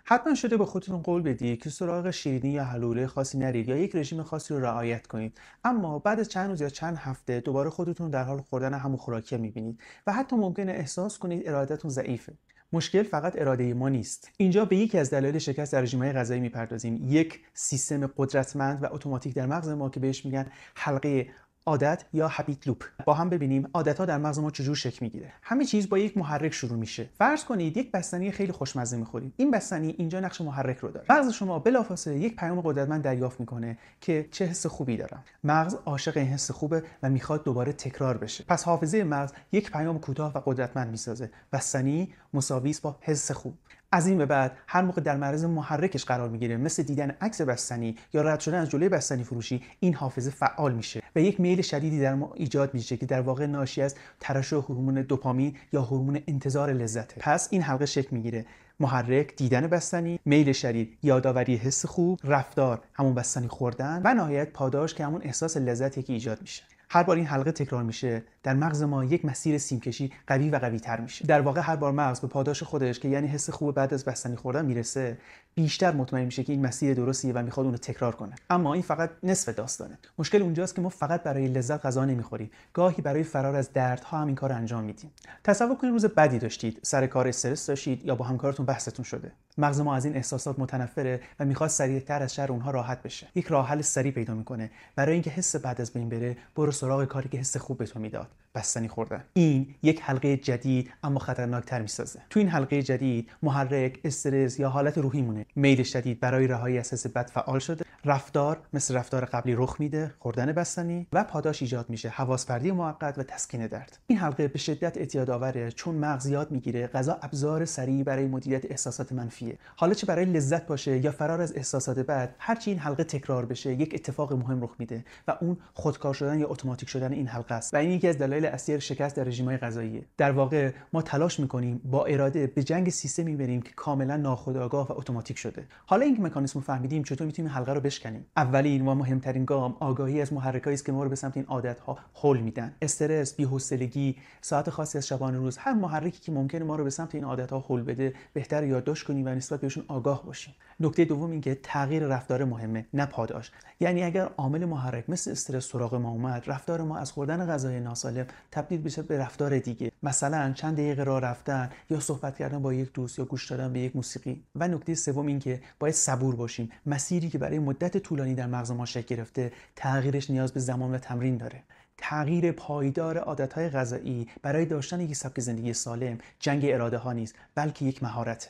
حتما شده به خودتون قول بدید که سراغ شیرینی یا حلوله خاصی نرید یا یک رژیم خاصی رو رعایت کنید، اما بعد از چند روز یا چند هفته دوباره خودتون در حال خوردن همون خوراکی میبینید و حتی ممکنه احساس کنید ارادتون ضعیفه. مشکل فقط اراده ما نیست. اینجا به یکی از دلایل شکست در رژیم‌های غذایی میپردازیم، یک سیستم قدرتمند و اتوماتیک در مغز ما که بهش میگن حلقه عادت یا هابیت لوپ. با هم ببینیم عادت‌ها در مغز ما چجور شکل میگیره. همه چیز با یک محرک شروع میشه. فرض کنید یک بستنی خیلی خوشمزه می‌خورید. این بستنی اینجا نقش محرک رو داره. مغز شما بلافاصله یک پیام قدرتمند دریافت میکنه که چه حس خوبی دارم. مغز عاشق این حس خوبه و میخواد دوباره تکرار بشه. پس حافظه مغز یک پیام کوتاه و قدرتمند میسازه. بستنی مساوی است با حس خوب. از این به بعد هر موقع در معرض محرکش قرار میگیره، مثل دیدن عکس بستنی یا رد شدن از جلوی بستنی فروشی، این حافظه فعال میشه و یک میل شدیدی در ما ایجاد میشه که در واقع ناشی از ترشح هورمون دوپامین یا هورمون انتظار لذته. پس این حلقه شکل میگیره: محرک دیدن بستنی، میل شدید یادآوری حس خوب، رفتار همون بستنی خوردن و نهایت پاداش که همون احساس لذتی که ایجاد میشه. هر بار این حلقه تکرار میشه، در مغز ما یک مسیر سیمکشی قوی و قوی تر میشه. در واقع هر بار مغز به پاداش خودش که یعنی حس خوب بعد از بستنی خوردن میرسه، بیشتر مطمئن میشه که این مسیر درستیه و میخواد اون رو تکرار کنه. اما این فقط نصف داستانه. مشکل اونجاست که ما فقط برای لذت غذا نمیخوریم، گاهی برای فرار از دردها هم این کارو انجام میدیم. تصور کنید روز بدی داشتید، سر کار استرس داشتید یا با همکارتون بحثتون شده. مغز ما از این احساسات متنفره و میخواد سریعتر از شر اونها راحت بشه. یک راه حل سریع پیدا میکنه. برای اینکه حس بد از بین بره، برو سراغ کاری که حس خوب به تو میداد: بستنی خوردن. این یک حلقه جدید اما خطرناکتر میسازه. تو این حلقه جدید محرک استرس یا حالت روحی مونه. میل شدید برای رهایی از حس بد فعال شده، رفتار مثل رفتار قبلی رخ میده، خوردن بستنی، و پاداش ایجاد میشه: حواس پرتی موقت و تسکین درد. این حلقه به شدت اعتیادآوره، چون مغز یاد میگیره غذا ابزار سریع برای مدیریت احساسات منفیه. حالا چه برای لذت باشه یا فرار از احساسات بد، هرچی این حلقه تکرار بشه یک اتفاق مهم رخ میده و اون خودکار شدن یا اتوماتیک شدن این حلقه است و این یکی از دلایل اصلی شکست در رژیم‌های غذاییه. در واقع ما تلاش میکنیم با اراده به جنگ سیستمی بریم که کاملا ناخودآگاه و اتوماتیک شده. حالا این مکانیزم رو فهمیدیم، چطور میتونیم حلقه رو بشکنیم؟ اولین و مهمترین گام آگاهی از محرکایی است که ما رو به سمت این عادت‌ها هول میدن. استرس، بی‌حوصلگی، ساعت خاصی از شبانه روز، هر محرکی که ممکنه ما رو به سمت این عادت‌ها هول بده، بهتر یادداشت کنیم و نسبت بهشون آگاه باشیم. نکته دوم این که تغییر رفتار مهمه، نه پاداش. یعنی اگر عامل محرک مثل استرس سراغ ما اومد، رفتار ما از خوردن غذای ناسالم تبدیل بشه به رفتار دیگه، مثلا چند دقیقه راه رفتن یا صحبت کردن با یک دوست یا گوش دادن به یک موسیقی. و نکته سوم این که باید صبور باشیم. مسیری که برای مدت طولانی در مغز ما شکل گرفته، تغییرش نیاز به زمان و تمرین داره. تغییر پایدار عادت‌های غذایی برای داشتن یک سبک زندگی سالم جنگ اراده ها نیست، بلکه یک مهارته.